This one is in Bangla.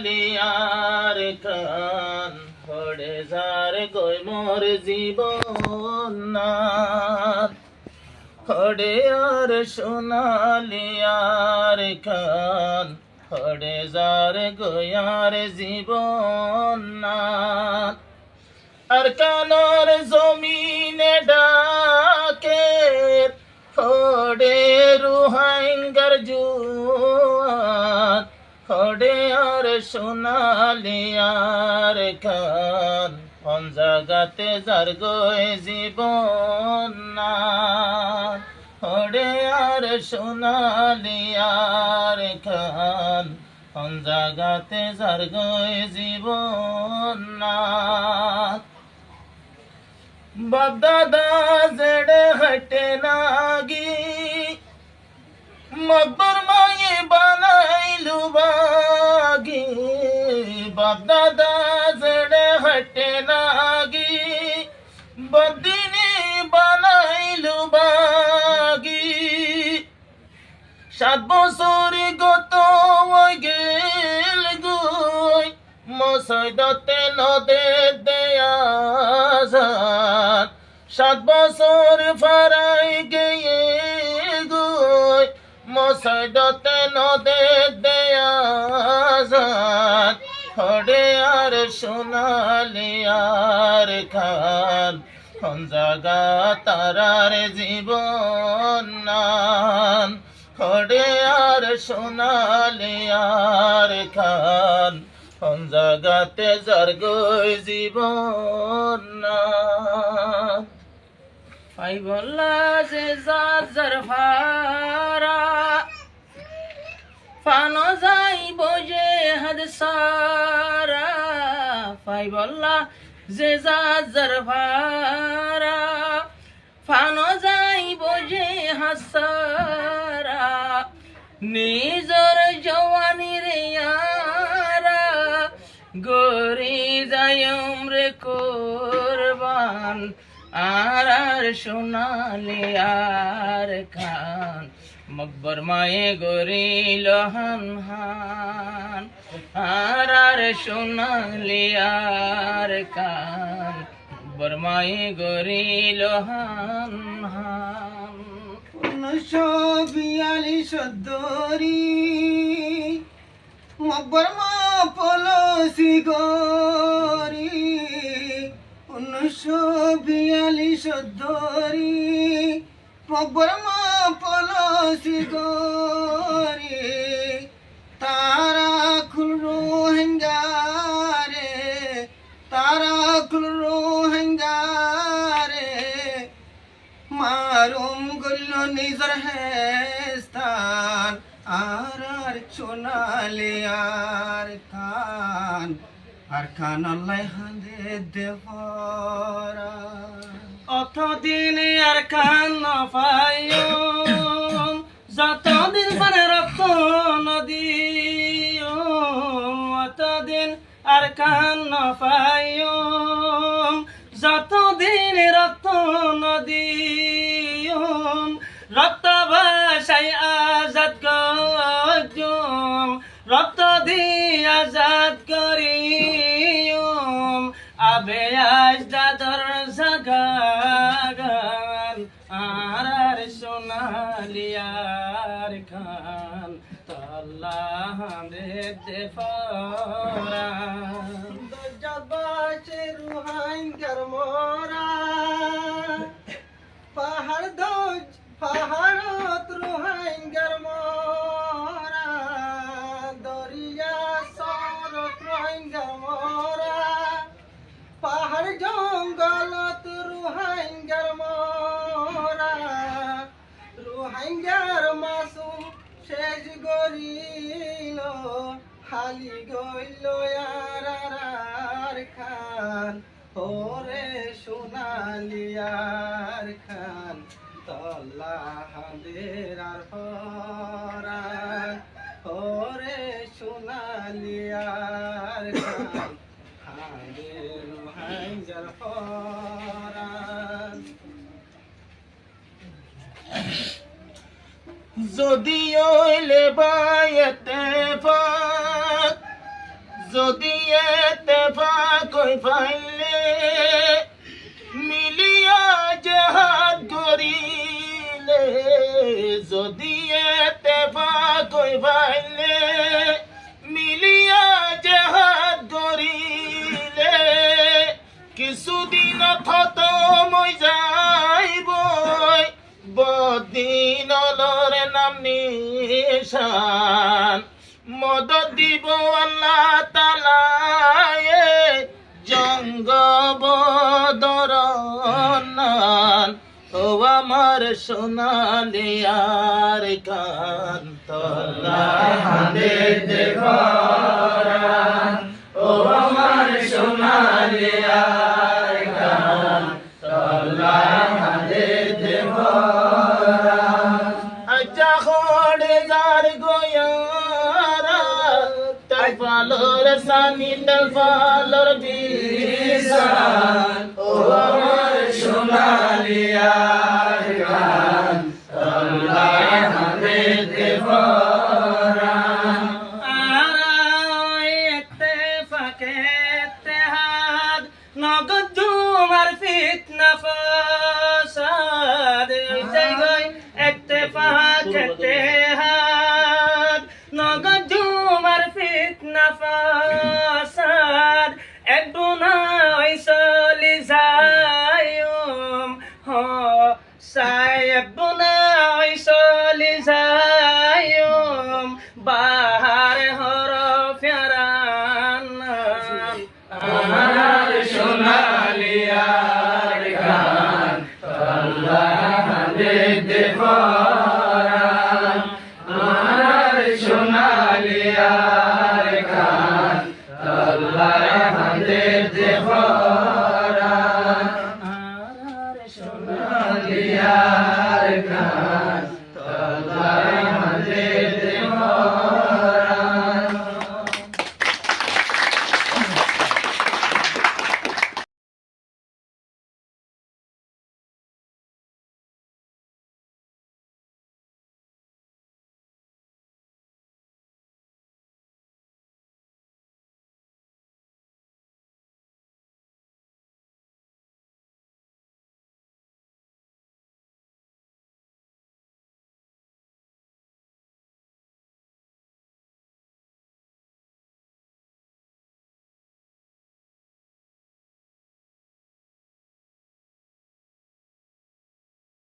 সোনালিয়ার খান হরে যার গই মোর জীবন হরে আর সোনালিয়ার খান হরে যার গয়ার জীবন আর কানর জমিনে ডাকে হরে রুহাইঙ্গার জুয়ান হরে আর সোনালিয়ার খান কোন জাগাতে যার গয় জীবন হরে আর সোনালিয়ার খান কোন জাগাতে যার গয় জীবন বাপদাদা জেড়ে হটে নাগি মকবর মায়ে বানাইলু বাগি বাপদাদা জেড়ে হটে নাগি বদিনী বানাইলু বাগি 7 বছর গত গেল গুই মসজিদতে নদে দেয়া 7 বছর ফারাই গিয়ে গুই মসজিদতে নদে দেয়া হরে আর সোনালিয়ার খান কোন জাগা তারার জীবন হরে আর সোনালিয়ার খান কোন জাগাতে যার গই জীবন পাই বললা যে যার ভারা ফানো যাইব যে হাদ সারা পাই বললা যে যার ভারা ফানো যাইব যে হাসারা নিজর জওয়ানির ইয়ারা গরি যায়ম রে কোরবান আর সোনালিয়ার খান মকবর মায়ে গরিল হান আর সোনালিয়ার খান বরমায়ে গরিল হান 1942 দরি মকবর মা পলসি গরি 1942 দরি মকবর মা পলসি গরি তারা খুল রোহিঙ্গারে তারা খুল রোহিঙ্গারে মারুম গল্ল নিজর হেস্তান আর সোনালিয়ার খান আর খান আল্লাহ হান্দে দেবরা অতদিন আর খান পাইও যতদিন মানে রক্ত নদী অতদিন আর খান পাইও যতদিন রক্ত নদী রক্ত ভাষায় আজাদ গজম রক্ত দিয়ে আজাদ করি আবে আজ দাদর জাগান আর সোনালিয়ার খান তাল্লাহ দে ফরান দজাবাসে রুহাইঙ্গার মোরা পাহাড়ত রুহাইঙ্গার মোরা দরিয়া সরত রুহাইঙ্গার মোরা পাহাড় জঙ্গলত রুহাইঙ্গার মোরা রুহাইঙ্গার মাসুম শেষ গরিল হালি গইল আর খান ওরে সোনালিয়ার খান তল্লা হাদের আর ফরান ওরে সোনালিয়ার খান হাদের রুহাইঙ্গার ফরান যদি ওইলে বায়তে যদি এতেফাক হই পাইলে মিলিয়া জাহাদ করিলে যদি এতেফাক হই পাইলে মিলিয়া জাহাদ করিলে কিছুদিন খতম হই যাইব বদিনলর নাম নিশান মদত দিব আল্লাহ তাআলায়ে জঙ্গ বদর নান ও আমার সোনালি আর কান তলায় হাঁদে দেবরান ও আমার সোনালি আর কান তলায় হাঁদে দেবরান আজা খড়ে যার গোয়ারা তাই পালর সানি তাই পালর বিশান ও আমার সোনালি আর কান তলায় হাঁদে দেবরান নগদ জুমার ফিতনা ফাসাদ ইত্তেফাক নগদ জুমার ফিতনা ফাসাদ